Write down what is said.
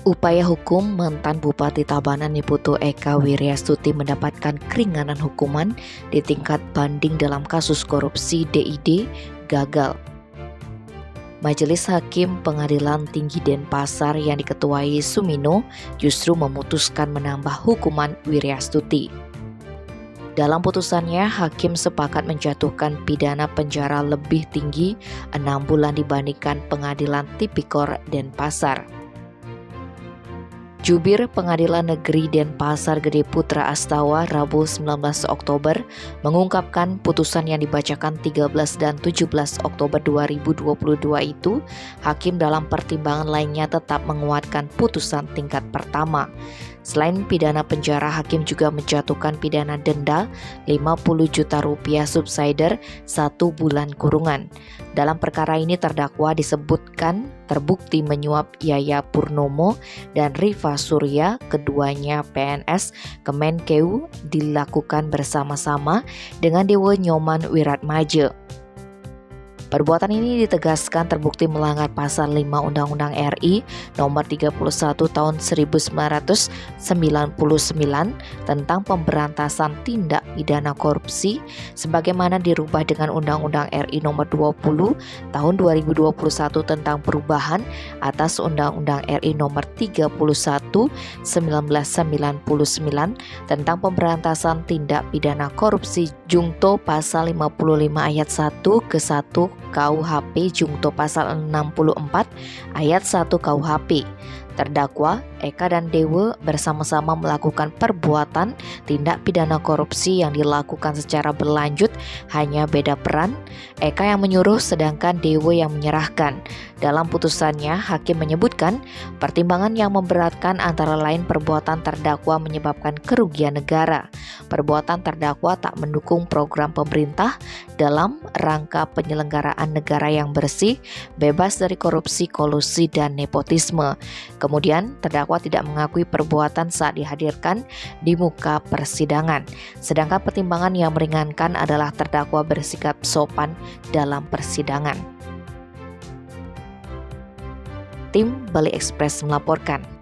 Upaya hukum mantan Bupati Tabanan Niputu Eka Wiryastuti mendapatkan keringanan hukuman di tingkat banding dalam kasus korupsi DID gagal. Majelis Hakim Pengadilan Tinggi Denpasar yang diketuai Sumino justru memutuskan menambah hukuman Wiryastuti. Dalam putusannya, hakim sepakat menjatuhkan pidana penjara lebih tinggi 6 bulan dibandingkan Pengadilan Tipikor Denpasar. Jubir Pengadilan Negeri Denpasar Gede Putra Astawa Rabu 19 Oktober mengungkapkan putusan yang dibacakan 13 dan 17 Oktober 2022 itu, hakim dalam pertimbangan lainnya tetap menguatkan putusan tingkat pertama. Selain pidana penjara, hakim juga menjatuhkan pidana denda 50 juta rupiah subsidiar 1 bulan kurungan. Dalam perkara ini terdakwa disebutkan terbukti menyuap Yaya Purnomo dan Rifa Surya, keduanya PNS Kemenkeu, dilakukan bersama-sama dengan Dewa Nyoman Wiratmaja. Perbuatan ini ditegaskan terbukti melanggar pasal 5 Undang-Undang RI nomor 31 tahun 1999 tentang pemberantasan tindak pidana korupsi sebagaimana dirubah dengan Undang-Undang RI nomor 20 tahun 2021 tentang perubahan atas Undang-Undang RI nomor 31 1999 tentang pemberantasan tindak pidana korupsi Jungto pasal 55 ayat 1 ke 1 KUHP Jungto pasal 64 ayat 1 KUHP. Terdakwa Eka dan Dewa bersama-sama melakukan perbuatan tindak pidana korupsi yang dilakukan secara berlanjut, hanya beda peran. Eka yang menyuruh sedangkan Dewa yang menyerahkan. Dalam putusannya, hakim menyebutkan pertimbangan yang memberatkan antara lain perbuatan terdakwa menyebabkan kerugian negara. Perbuatan terdakwa tak mendukung program pemerintah dalam rangka penyelenggaraan negara yang bersih, bebas dari korupsi, kolusi, dan nepotisme. Kemudian, terdakwa tidak mengakui perbuatan saat dihadirkan di muka persidangan. Sedangkan pertimbangan yang meringankan adalah terdakwa bersikap sopan dalam persidangan. Tim Bali Express melaporkan.